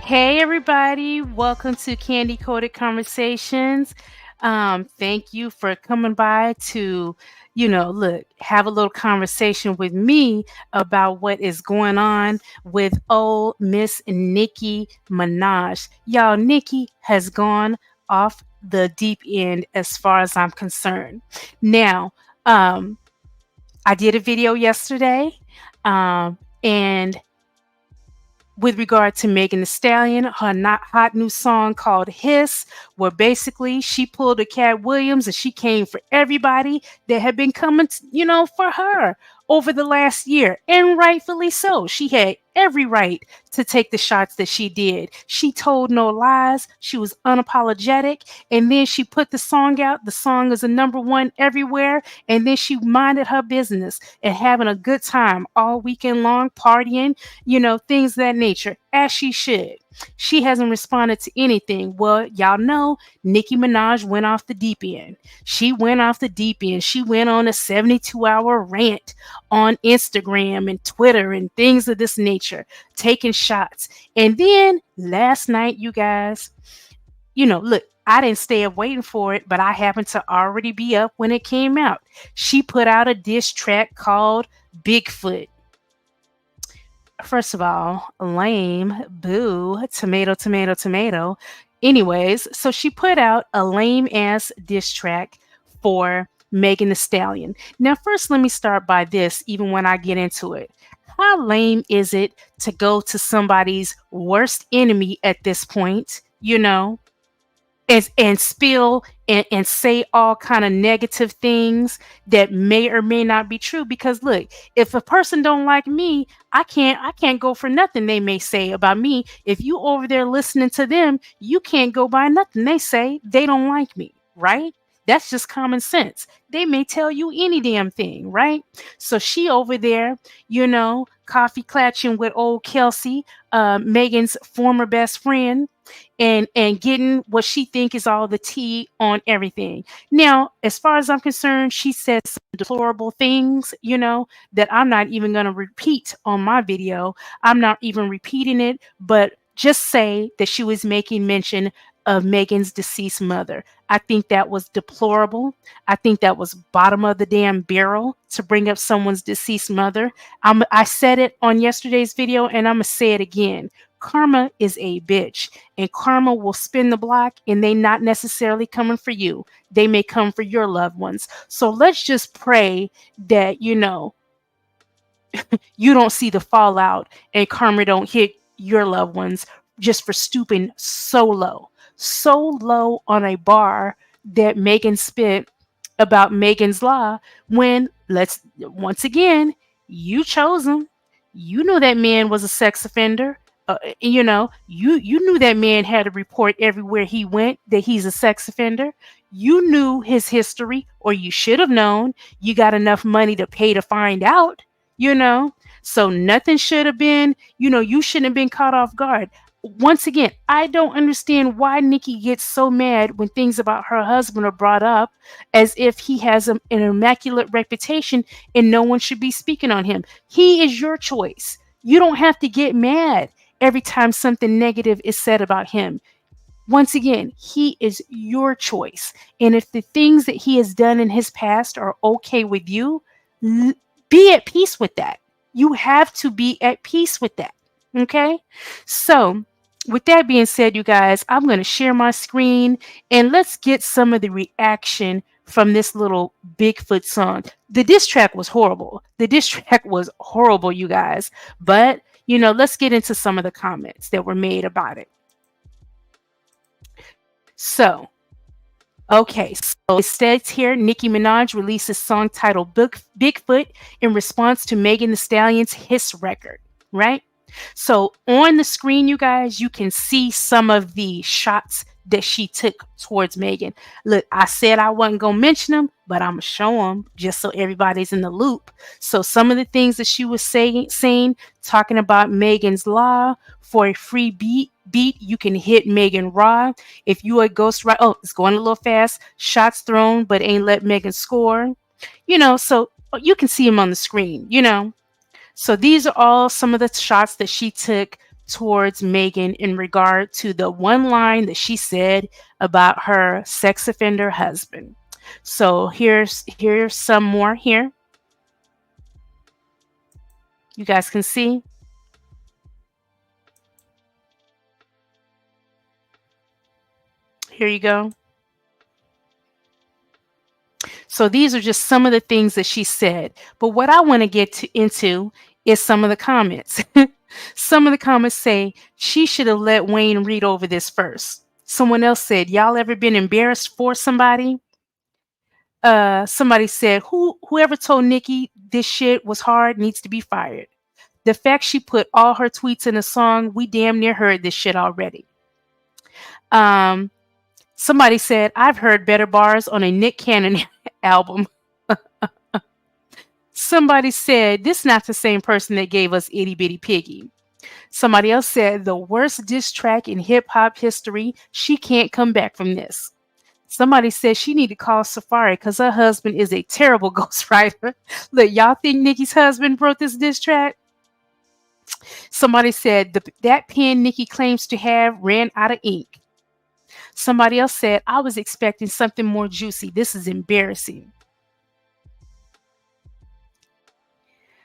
Hey, everybody. Welcome to Candy Coated Conversations. Thank you for coming by to, look, have a little conversation with me about what is going on with old Miss Nicki Minaj. Y'all, Nicki has gone off the deep end as far as I'm concerned. Now, I did a video yesterday, and with regard to Megan Thee Stallion, her not hot new song called Hiss, where basically she pulled a Cat Williams and she came for everybody that had been coming, for her over the last year. And rightfully so. She had every right to take the shots that she did. She told no lies. She was unapologetic. And then she put the song out. The song is a number one everywhere. And then she minded her business and having a good time all weekend long, partying, things of that nature, as she should. She hasn't responded to anything. Well, y'all know Nicki Minaj went off the deep end. She went off the deep end. She went on a 72-hour rant on Instagram and Twitter and things of this nature, taking shots. And then last night, you guys, look, I didn't stay up waiting for it, but I happened to already be up when it came out. She put out a diss track called Bigfoot. First of all, lame, boo, tomato, tomato, tomato. Anyways, so she put out a lame ass diss track for Megan Thee Stallion. Now, first, let me start by this, even when I get into it. How lame is it to go to somebody's worst enemy at this point, and spill and say all kind of negative things that may or may not be true? Because look, if a person don't like me, I can't go for nothing they may say about me. If you over there listening to them, you can't go by nothing they say. They don't like me, right? That's just common sense. They may tell you any damn thing, right? So she over there, coffee clatching with old Kelsey, Megan's former best friend, and getting what she think is all the tea on everything. Now, as far as I'm concerned, she said some deplorable things, that I'm not even going to repeat on my video. I'm not even repeating it, but just say that she was making mention of Megan's deceased mother. I think that was deplorable. I think that was bottom of the damn barrel to bring up someone's deceased mother. I said it on yesterday's video, and I'm going to say it again. Karma is a bitch, and karma will spin the block, and they not necessarily coming for you. They may come for your loved ones. So let's just pray that, you don't see the fallout and karma don't hit your loved ones just for stooping so low on a bar that Megan spit about Megan's Law, when, let's once again, you chose him. You knew that man was a sex offender. You knew that man had a report everywhere he went that he's a sex offender. You knew his history, or you should have known. You got enough money to pay to find out, so nothing should have been, you shouldn't have been caught off guard. Once again, I don't understand why Nicki gets so mad when things about her husband are brought up, as if he has an immaculate reputation and no one should be speaking on him. He is your choice. You don't have to get mad every time something negative is said about him. Once again, he is your choice. And if the things that he has done in his past are okay with you, be at peace with that. You have to be at peace with that. Okay? So, with that being said, you guys, I'm going to share my screen and let's get some of the reaction from this little Bigfoot song. The diss track was horrible. You guys. But, let's get into some of the comments that were made about it. So, okay, so it states here, Nicki Minaj released a song titled Bigfoot in response to Megan Thee Stallion's Hiss record, right? So on the screen, you guys, you can see some of the shots that she took towards Megan. Look, I said I wasn't going to mention them, but I'm going to show them just so everybody's in the loop. So some of the things that she was saying, talking about Megan's Law, for a free beat, you can hit Megan raw. If you a ghost right, oh, it's going a little fast. Shots thrown, but ain't let Megan score. So you can see them on the screen, So these are all some of the shots that she took towards Megan in regard to the one line that she said about her sex offender husband. So here's some more here. You guys can see. Here you go. So these are just some of the things that she said. But what I want to into is some of the comments. Some of the comments say she should have let Wayne read over this first. Someone else said, "Y'all ever been embarrassed for somebody?" Somebody said, whoever told Nicki this shit was hard needs to be fired. The fact she put all her tweets in a song, we damn near heard this shit already. Um, Somebody said, I've heard better bars on a Nick Cannon album. Somebody said, this not the same person that gave us Itty Bitty Piggy. Somebody else said, the worst diss track in hip hop history. She can't come back from this. Somebody said she need to call Safari because her husband is a terrible ghostwriter. Look, y'all think Nicki's husband wrote this diss track? Somebody said that pen Nicki claims to have ran out of ink. Somebody else said, I was expecting something more juicy. This is embarrassing.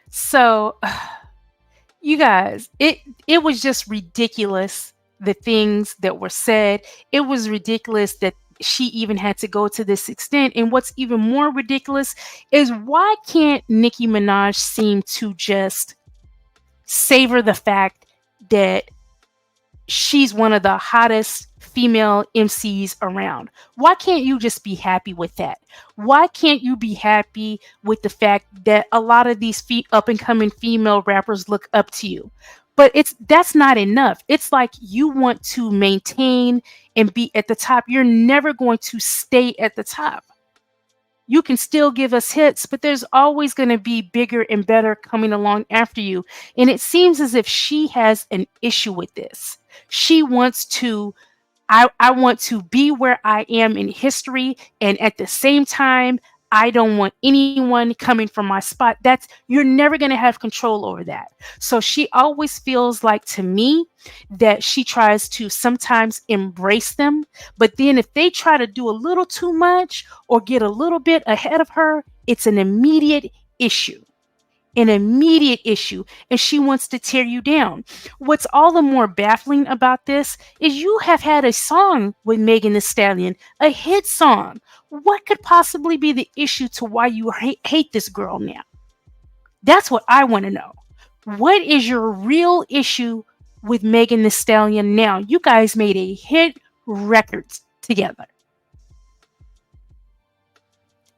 So, you guys, it was just ridiculous, the things that were said. It was ridiculous that she even had to go to this extent. And what's even more ridiculous is why can't Nicki Minaj seem to just savor the fact that she's one of the hottest female MCs around? Why can't you just be happy with that? Why can't you be happy with the fact that a lot of these up and coming female rappers look up to you? But that's not enough. It's like you want to maintain and be at the top. You're never going to stay at the top. You can still give us hits, but there's always going to be bigger and better coming along after you. And it seems as if she has an issue with this. She wants to, I want to be where I am in history. And at the same time, I don't want anyone coming from my spot. You're never going to have control over that. So she always feels like, to me, that she tries to sometimes embrace them. But then if they try to do a little too much or get a little bit ahead of her, it's an immediate issue. An immediate issue, and she wants to tear you down. What's all the more baffling about this is you have had a song with Meganhestallion, a hit song. What could possibly be the issue to why you hate this girl now? That's what I want to know. What is your real issue with Meganhestallion now? You guys made a hit record together.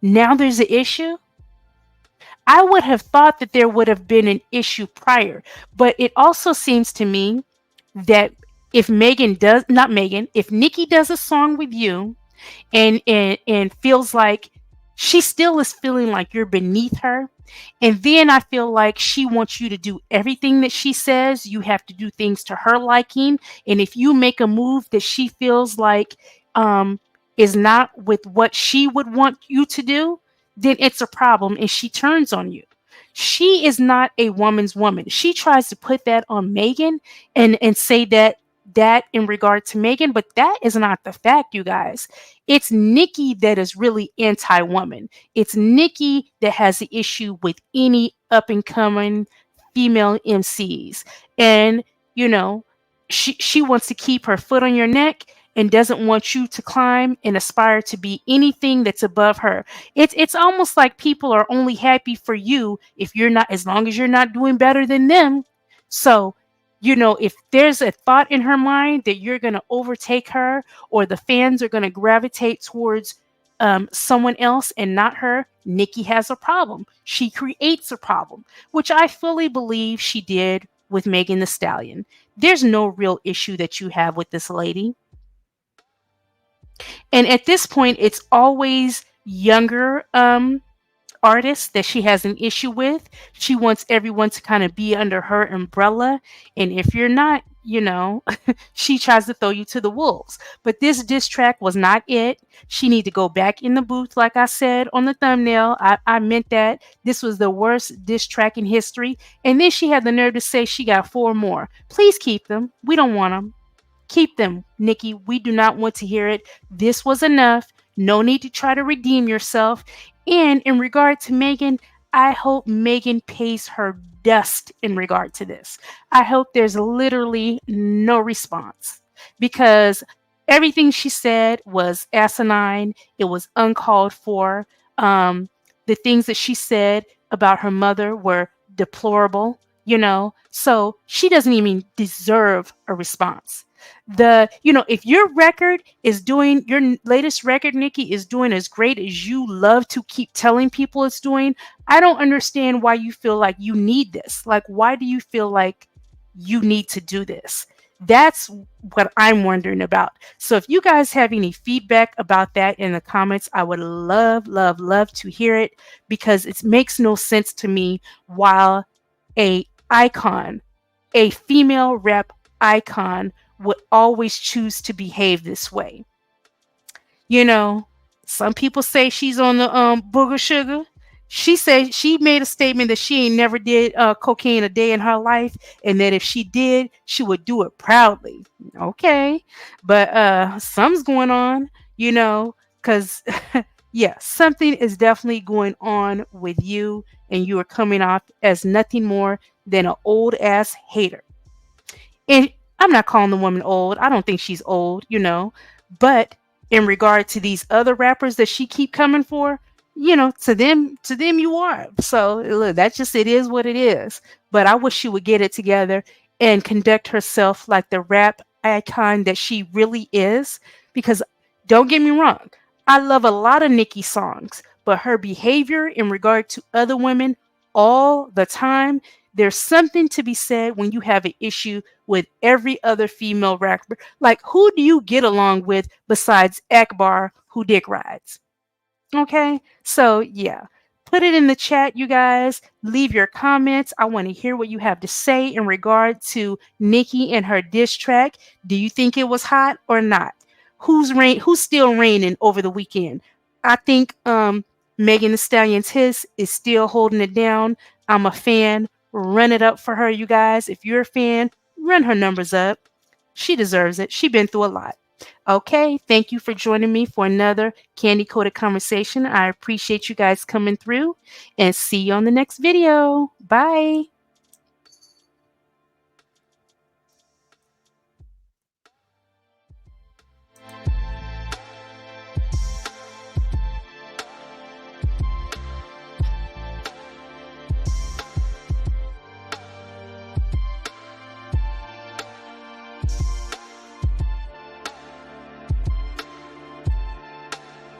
Now there's an issue? I would have thought that there would have been an issue prior, but it also seems to me that if if Nicki does a song with you and feels like she still is feeling like you're beneath her, and then I feel like she wants you to do everything that she says, you have to do things to her liking, and if you make a move that she feels like is not with what she would want you to do, then it's a problem and she turns on you. She is not a woman's woman. She tries to put that on Megan and say that in regard to Megan, but that is not the fact, you guys. It's Nicki that is really anti-woman. It's Nicki that has the issue with any up and coming female MCs. And, she wants to keep her foot on your neck and doesn't want you to climb and aspire to be anything that's above her. It's almost like people are only happy for you as long as you're not doing better than them. So, if there's a thought in her mind that you're going to overtake her or the fans are going to gravitate towards someone else and not her, Nicki has a problem. She creates a problem, which I fully believe she did with Meganhestallion. There's no real issue that you have with this lady. And at this point, it's always younger artists that she has an issue with. She wants everyone to kind of be under her umbrella. And if you're not, she tries to throw you to the wolves. But this diss track was not it. She need to go back in the booth, like I said on the thumbnail. I meant that. This was the worst diss track in history. And then she had the nerve to say she got 4 more. Please keep them. We don't want them. Keep them, Nikki. We do not want to hear it. This was enough. No need to try to redeem yourself. And in regard to Megan, I hope Megan pays her dust in regard to this. I hope there's literally no response because everything she said was asinine. It was uncalled for. The things that she said about her mother were deplorable. So she doesn't even deserve a response. If your record is doing, your latest record, Nikki, is doing as great as you love to keep telling people it's doing, I don't understand why you feel like you need this. Like, why do you feel like you need to do this? That's what I'm wondering about. So if you guys have any feedback about that in the comments, I would love, love, love to hear it, because it makes no sense to me while a icon, a female rep icon, would always choose to behave this way. You know, some people say she's on the booger sugar. She said she made a statement that she ain't never did cocaine a day in her life, and that if she did, she would do it proudly. Okay, but something's going on, because yeah, something is definitely going on with you, and you are coming off as nothing more than an old ass hater. And I'm not calling the woman old. I don't think she's old. But in regard to these other rappers that she keep coming for, to them you are. So look, that's just, it is what it is. But I wish she would get it together and conduct herself like the rap icon that she really is. Because don't get me wrong, I love a lot of Nicki songs, but her behavior in regard to other women all the time, there's something to be said when you have an issue with every other female rapper. Like, who do you get along with besides Akbar, who dick rides? Okay, so yeah, put it in the chat, you guys. Leave your comments. I want to hear what you have to say in regard to Nicki and her diss track. Do you think it was hot or not? Who's still reigning over the weekend? I think Megan Thee Stallion's Hiss is still holding it down. I'm a fan. Run it up for her, you guys. If you're a fan, run her numbers up. She deserves it. She's been through a lot. Okay, thank you for joining me for another Candy Coated Conversation. I appreciate you guys coming through, and see you on the next video. Bye.